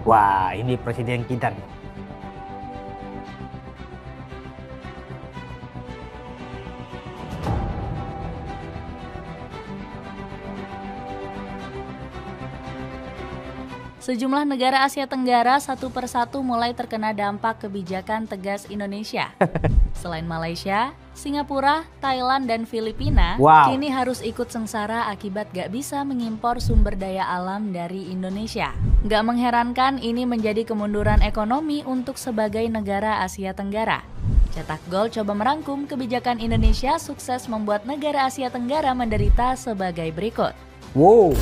Wah, ini presiden kita nih. Sejumlah negara Asia Tenggara satu persatu mulai terkena dampak kebijakan tegas Indonesia. Selain Malaysia, Singapura, Thailand, dan Filipina, kini harus ikut sengsara akibat gak bisa mengimpor sumber daya alam dari Indonesia. Gak mengherankan ini menjadi kemunduran ekonomi untuk sebagai negara Asia Tenggara. Cetak Gol coba merangkum kebijakan Indonesia sukses membuat negara Asia Tenggara menderita sebagai berikut. Wow.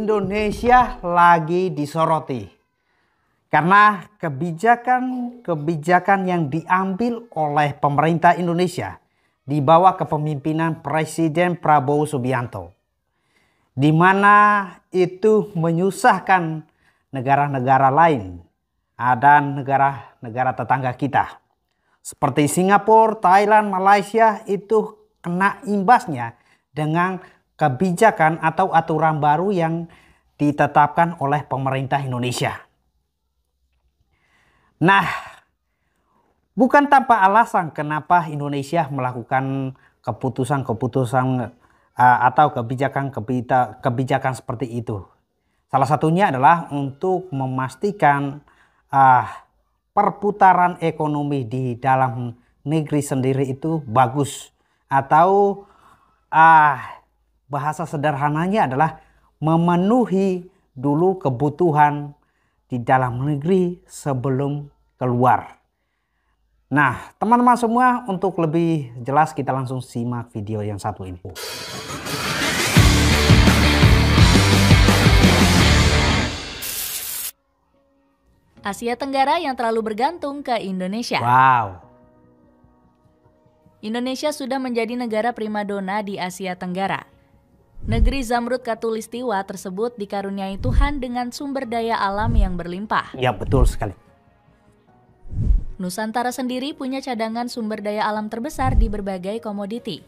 Indonesia lagi disoroti karena kebijakan yang diambil oleh pemerintah Indonesia di bawah kepemimpinan Presiden Prabowo Subianto, di mana itu menyusahkan negara-negara lain dan negara-negara tetangga kita seperti Singapura, Thailand, Malaysia itu kena imbasnya dengan kebijakan atau aturan baru yang ditetapkan oleh pemerintah Indonesia. Nah, bukan tanpa alasan kenapa Indonesia melakukan keputusan-keputusan atau kebijakan seperti itu. Salah satunya adalah untuk memastikan perputaran ekonomi di dalam negeri sendiri itu bagus, atau bahasa sederhananya adalah memenuhi dulu kebutuhan di dalam negeri sebelum keluar. Nah, teman-teman semua, untuk lebih jelas kita langsung simak video yang satu ini. Asia Tenggara yang terlalu bergantung ke Indonesia. Wow. Indonesia sudah menjadi negara primadona di Asia Tenggara. Negeri Zamrud Khatulistiwa tersebut dikaruniai Tuhan dengan sumber daya alam yang berlimpah. Ya, betul sekali. Nusantara sendiri punya cadangan sumber daya alam terbesar di berbagai komoditi.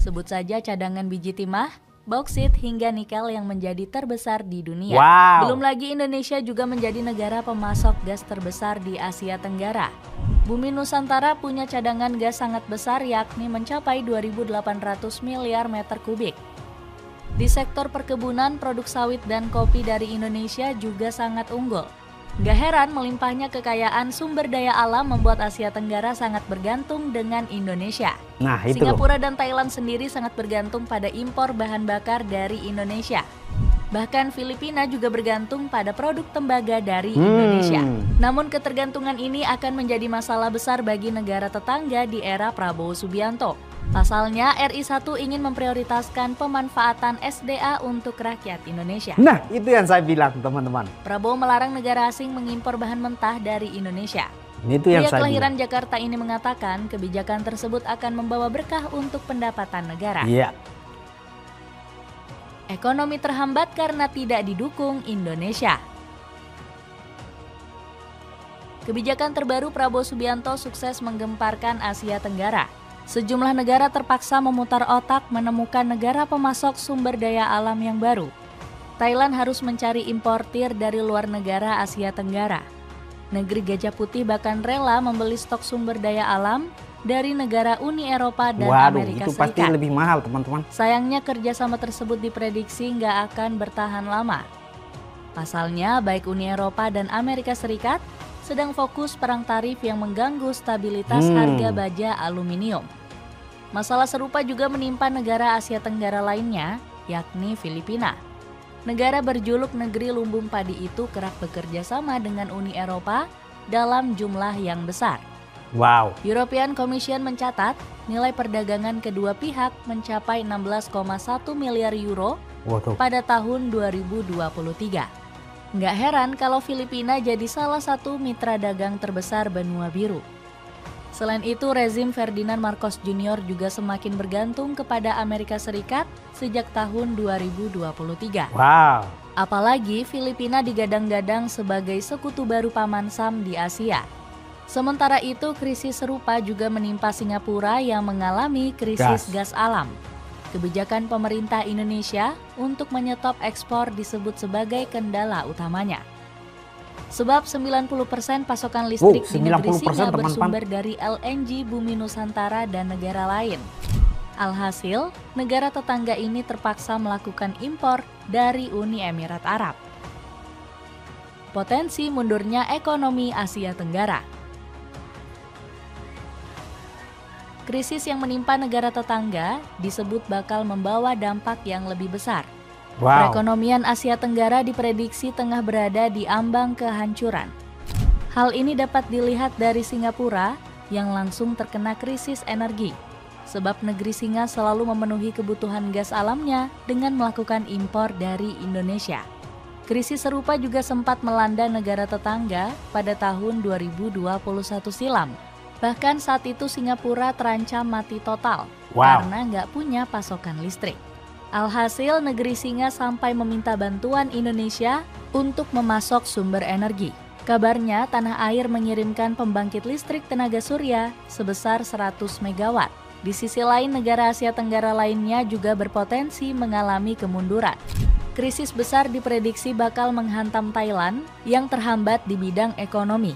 Sebut saja cadangan biji timah, bauksit, hingga nikel yang menjadi terbesar di dunia. Wow. Belum lagi Indonesia juga menjadi negara pemasok gas terbesar di Asia Tenggara. Bumi Nusantara punya cadangan gas sangat besar, yakni mencapai 2.800 miliar meter kubik. Di sektor perkebunan, produk sawit dan kopi dari Indonesia juga sangat unggul. Gak heran melimpahnya kekayaan sumber daya alam membuat Asia Tenggara sangat bergantung dengan Indonesia. Nah, itu Singapura dan Thailand sendiri sangat bergantung pada impor bahan bakar dari Indonesia. Bahkan Filipina juga bergantung pada produk tembaga dari Indonesia. Namun ketergantungan ini akan menjadi masalah besar bagi negara tetangga di era Prabowo Subianto. Pasalnya, RI1 ingin memprioritaskan pemanfaatan SDA untuk rakyat Indonesia. Nah, itu yang saya bilang, teman-teman. Prabowo melarang negara asing mengimpor bahan mentah dari Indonesia. Itu yang Pria saya kelahiran bilang. Jakarta ini mengatakan kebijakan tersebut akan membawa berkah untuk pendapatan negara. Iya. Ekonomi terhambat karena tidak didukung Indonesia. Kebijakan terbaru Prabowo Subianto sukses menggemparkan Asia Tenggara. Sejumlah negara terpaksa memutar otak menemukan negara pemasok sumber daya alam yang baru. Thailand harus mencari importir dari luar negara Asia Tenggara. Negeri Gajah Putih bahkan rela membeli stok sumber daya alam dari negara Uni Eropa dan Amerika itu Serikat. pasti lebih mahal, teman-teman. Sayangnya kerjasama tersebut diprediksi nggak akan bertahan lama. Pasalnya, baik Uni Eropa dan Amerika Serikat sedang fokus perang tarif yang mengganggu stabilitas harga baja aluminium. Masalah serupa juga menimpa negara Asia Tenggara lainnya, yakni Filipina. Negara berjuluk negeri lumbung padi itu kerap bekerja sama dengan Uni Eropa dalam jumlah yang besar. Wow. European Commission mencatat nilai perdagangan kedua pihak mencapai 16,1 miliar euro pada tahun 2023. Nggak heran kalau Filipina jadi salah satu mitra dagang terbesar benua biru. Selain itu, rezim Ferdinand Marcos Jr. juga semakin bergantung kepada Amerika Serikat sejak tahun 2023. Wow. Apalagi Filipina digadang-gadang sebagai sekutu baru Paman Sam di Asia. Sementara itu, krisis serupa juga menimpa Singapura yang mengalami krisis gas alam. Kebijakan pemerintah Indonesia untuk menyetop ekspor disebut sebagai kendala utamanya. Sebab 90% pasokan listrik di negeri Singa bersumber dari LNG Bumi Nusantara dan negara lain. Alhasil, negara tetangga ini terpaksa melakukan impor dari Uni Emirat Arab. Potensi mundurnya ekonomi Asia Tenggara. Krisis yang menimpa negara tetangga disebut bakal membawa dampak yang lebih besar. Perekonomian Asia Tenggara diprediksi tengah berada di ambang kehancuran. Hal ini dapat dilihat dari Singapura yang langsung terkena krisis energi, sebab negeri Singa selalu memenuhi kebutuhan gas alamnya dengan melakukan impor dari Indonesia. Krisis serupa juga sempat melanda negara tetangga pada tahun 2021 silam. Bahkan saat itu Singapura terancam mati total karena nggak punya pasokan listrik. Alhasil negeri Singa sampai meminta bantuan Indonesia untuk memasok sumber energi. Kabarnya tanah air mengirimkan pembangkit listrik tenaga surya sebesar 100 MW. Di sisi lain negara Asia Tenggara lainnya juga berpotensi mengalami kemunduran. Krisis besar diprediksi bakal menghantam Thailand yang terhambat di bidang ekonomi.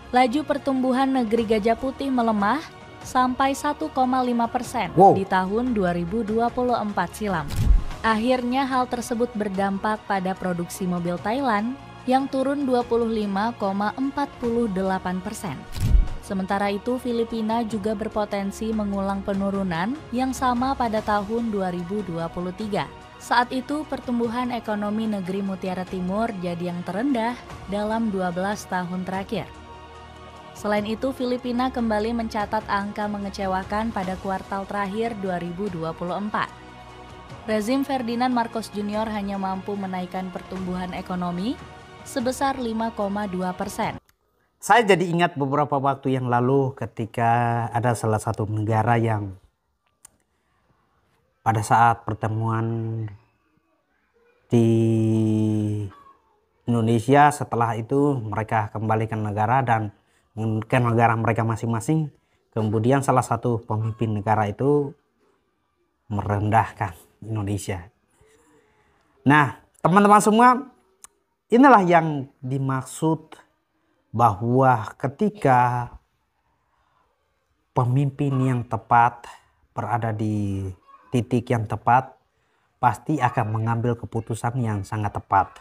Laju pertumbuhan negeri Gajah Putih melemah sampai 1,5% di tahun 2024 silam. Akhirnya hal tersebut berdampak pada produksi mobil Thailand yang turun 25,48%. Sementara itu Filipina juga berpotensi mengulang penurunan yang sama pada tahun 2023. Saat itu pertumbuhan ekonomi negeri Mutiara Timur jadi yang terendah dalam 12 tahun terakhir. Selain itu, Filipina kembali mencatat angka mengecewakan pada kuartal terakhir 2024. Rezim Ferdinand Marcos Jr. hanya mampu menaikkan pertumbuhan ekonomi sebesar 5,2%. Saya jadi ingat beberapa waktu yang lalu ketika ada salah satu negara yang pada saat pertemuan di Indonesia, setelah itu mereka kembali ke negara dan ke negara mereka masing-masing. Kemudian salah satu pemimpin negara itu merendahkan Indonesia. Nah, teman-teman semua, inilah yang dimaksud bahwa ketika pemimpin yang tepat berada di titik yang tepat, pasti akan mengambil keputusan yang sangat tepat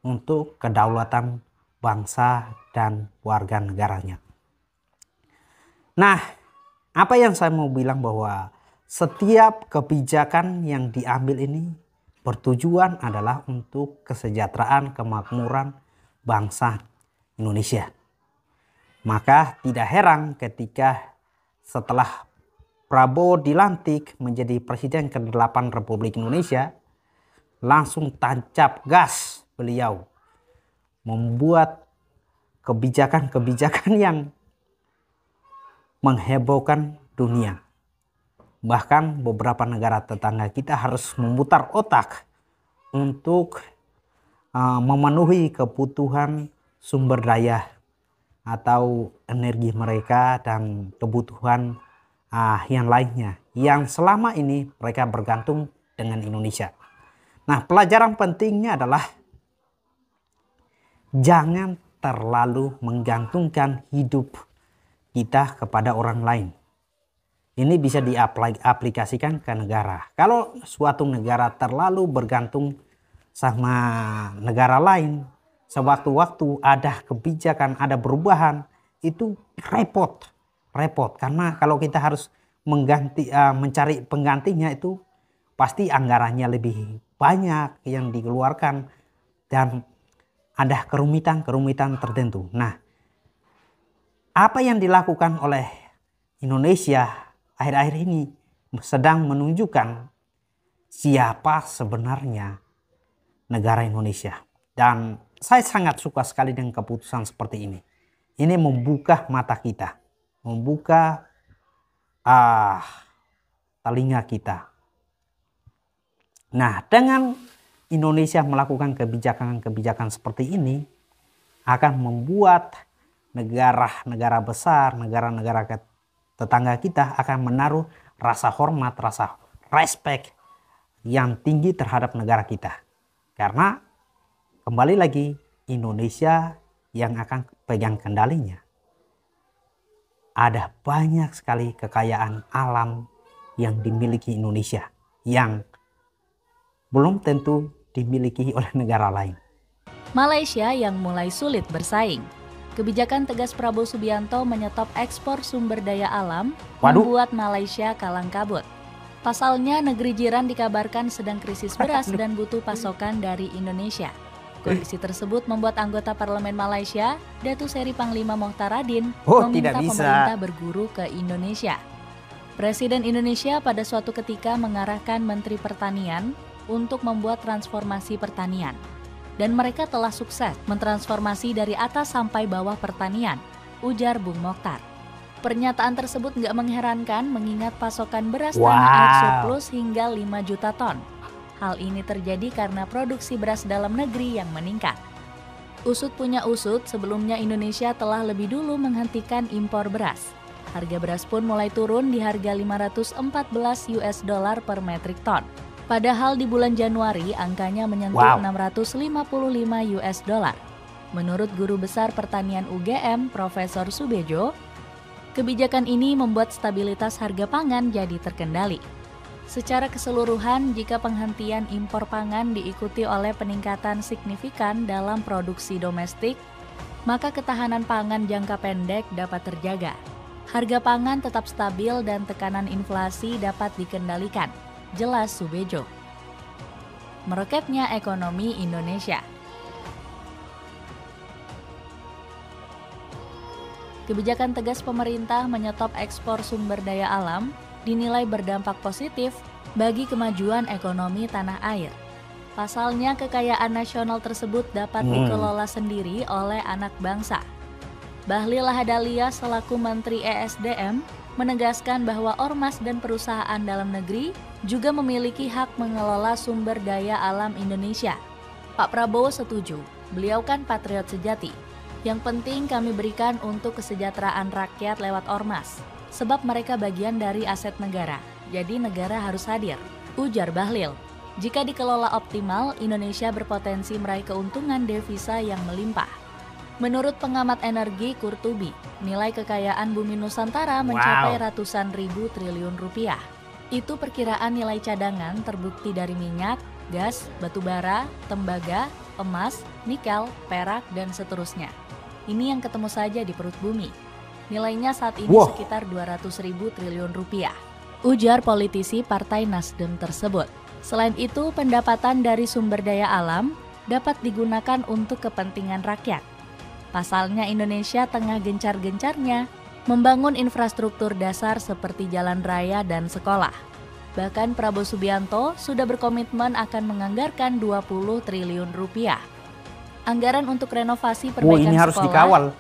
untuk kedaulatan bangsa dan warga negaranya. Nah, apa yang saya mau bilang bahwa setiap kebijakan yang diambil ini bertujuan adalah untuk kesejahteraan, kemakmuran bangsa Indonesia. Maka tidak heran ketika setelah Prabowo dilantik menjadi Presiden ke-8 Republik Indonesia, langsung tancap gas beliau membuat kebijakan-kebijakan yang menghebohkan dunia. Bahkan beberapa negara tetangga kita harus memutar otak untuk memenuhi kebutuhan sumber daya atau energi mereka dan kebutuhan yang lainnya yang selama ini mereka bergantung dengan Indonesia. Nah, pelajaran pentingnya adalah jangan terlalu menggantungkan hidup kita kepada orang lain. Ini bisa diaplikasikan ke negara. Kalau suatu negara terlalu bergantung sama negara lain, sewaktu-waktu ada kebijakan, ada perubahan, itu repot. Karena kalau kita harus mencari penggantinya, itu pasti anggarannya lebih banyak yang dikeluarkan dan ada kerumitan tertentu. Nah, apa yang dilakukan oleh Indonesia akhir-akhir ini sedang menunjukkan siapa sebenarnya negara Indonesia. Dan saya sangat suka sekali dengan keputusan seperti ini. Ini membuka mata kita, membuka telinga kita. Nah, dengan Indonesia melakukan kebijakan-kebijakan seperti ini akan membuat negara-negara besar, negara-negara tetangga kita akan menaruh rasa hormat, rasa respect yang tinggi terhadap negara kita. Karena kembali lagi Indonesia yang akan pegang kendalinya. Ada banyak sekali kekayaan alam yang dimiliki Indonesia yang belum tentu dimiliki oleh negara lain. Malaysia yang mulai sulit bersaing. Kebijakan tegas Prabowo Subianto menyetop ekspor sumber daya alam membuat Malaysia kalang kabut. Pasalnya, negeri jiran dikabarkan sedang krisis beras dan butuh pasokan dari Indonesia. Kondisi tersebut membuat anggota parlemen Malaysia, Datuk Seri Panglima Mohtaradin, meminta pemerintah berguru ke Indonesia. Presiden Indonesia pada suatu ketika mengarahkan Menteri Pertanian untuk membuat transformasi pertanian. Dan mereka telah sukses mentransformasi dari atas sampai bawah pertanian, ujar Bung Mokhtar. Pernyataan tersebut nggak mengherankan mengingat pasokan beras tanah air surplus hingga 5 juta ton. Hal ini terjadi karena produksi beras dalam negeri yang meningkat. Usut punya usut, sebelumnya Indonesia telah lebih dulu menghentikan impor beras. Harga beras pun mulai turun di harga 514 US dollar per metrik ton. Padahal di bulan Januari angkanya menyentuh 655 US dollar. Menurut Guru Besar Pertanian UGM, Profesor Subejo, kebijakan ini membuat stabilitas harga pangan jadi terkendali. Secara keseluruhan, jika penghentian impor pangan diikuti oleh peningkatan signifikan dalam produksi domestik, maka ketahanan pangan jangka pendek dapat terjaga. Harga pangan tetap stabil dan tekanan inflasi dapat dikendalikan, jelas Subejo. Meroketnya ekonomi Indonesia. Kebijakan tegas pemerintah menyetop ekspor sumber daya alam dinilai berdampak positif bagi kemajuan ekonomi tanah air. Pasalnya, kekayaan nasional tersebut dapat dikelola sendiri oleh anak bangsa. Bahlil Lahadalia selaku Menteri ESDM menegaskan bahwa ormas dan perusahaan dalam negeri juga memiliki hak mengelola sumber daya alam Indonesia. Pak Prabowo setuju, beliau kan patriot sejati. Yang penting kami berikan untuk kesejahteraan rakyat lewat ormas, sebab mereka bagian dari aset negara, jadi negara harus hadir, ujar Bahlil. Jika dikelola optimal, Indonesia berpotensi meraih keuntungan devisa yang melimpah. Menurut pengamat energi Kurtubi, nilai kekayaan bumi Nusantara mencapai ratusan ribu triliun rupiah. Itu perkiraan nilai cadangan terbukti dari minyak, gas, batu bara, tembaga, emas, nikel, perak, dan seterusnya. Ini yang ketemu saja di perut bumi. Nilainya saat ini sekitar 200 ribu triliun rupiah, ujar politisi Partai Nasdem tersebut. Selain itu, pendapatan dari sumber daya alam dapat digunakan untuk kepentingan rakyat. Pasalnya Indonesia tengah gencar-gencarnya membangun infrastruktur dasar seperti jalan raya dan sekolah. Bahkan Prabowo Subianto sudah berkomitmen akan menganggarkan 20 triliun rupiah. Anggaran untuk renovasi perbaikan sekolah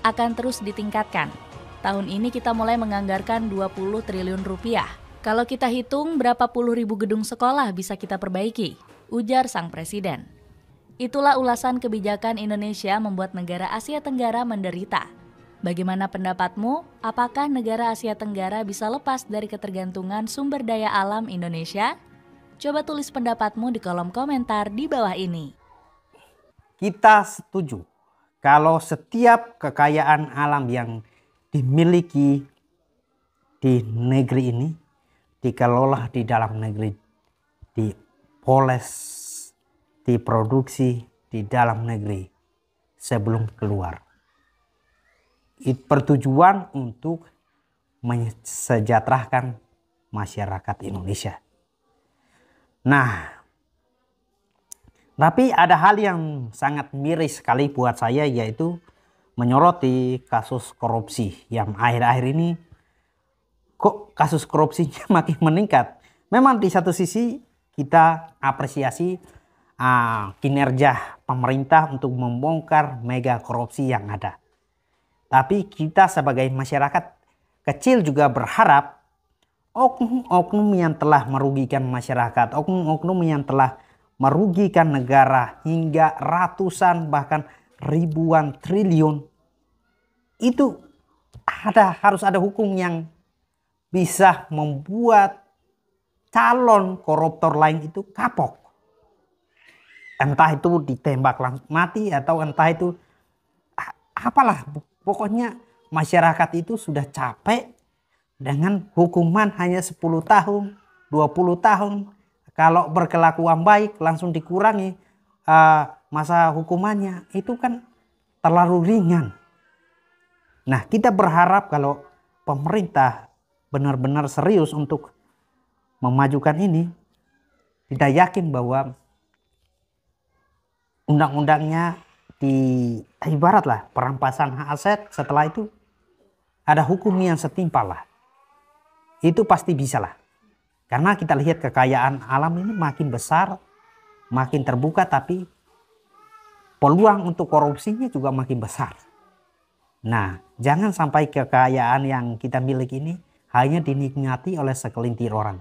akan terus ditingkatkan. Tahun ini kita mulai menganggarkan 20 triliun rupiah. Kalau kita hitung berapa puluh ribu gedung sekolah bisa kita perbaiki, ujar sang presiden. Itulah ulasan kebijakan Indonesia membuat negara Asia Tenggara menderita. Bagaimana pendapatmu? Apakah negara Asia Tenggara bisa lepas dari ketergantungan sumber daya alam Indonesia? Coba tulis pendapatmu di kolom komentar di bawah ini. Kita setuju kalau setiap kekayaan alam yang dimiliki di negeri ini dikelola di dalam negeri, dipoles, diproduksi di dalam negeri sebelum keluar. Bertujuan untuk mensejahterakan masyarakat Indonesia. Nah, tapi ada hal yang sangat miris sekali buat saya, yaitu menyoroti kasus korupsi yang akhir-akhir ini kok kasus korupsinya makin meningkat. Memang di satu sisi kita apresiasi kinerja pemerintah untuk membongkar mega korupsi yang ada. Tapi kita sebagai masyarakat kecil juga berharap oknum-oknum yang telah merugikan masyarakat, oknum-oknum yang telah merugikan negara hingga ratusan bahkan ribuan triliun itu harus ada hukum yang bisa membuat calon koruptor lain itu kapok. Entah itu ditembak langsung mati atau entah itu apalah, pokoknya masyarakat itu sudah capek dengan hukuman hanya 10 tahun, 20 tahun. Kalau berkelakuan baik langsung dikurangi masa hukumannya, itu kan terlalu ringan. Nah, kita berharap kalau pemerintah benar-benar serius untuk memajukan ini, kita yakin bahwa undang-undangnya ibaratlah perampasan hak aset, setelah itu ada hukum yang setimpal lah. Itu pasti bisa lah. Karena kita lihat kekayaan alam ini makin besar, makin terbuka, tapi peluang untuk korupsinya juga makin besar. Nah, jangan sampai kekayaan yang kita miliki ini hanya dinikmati oleh segelintir orang.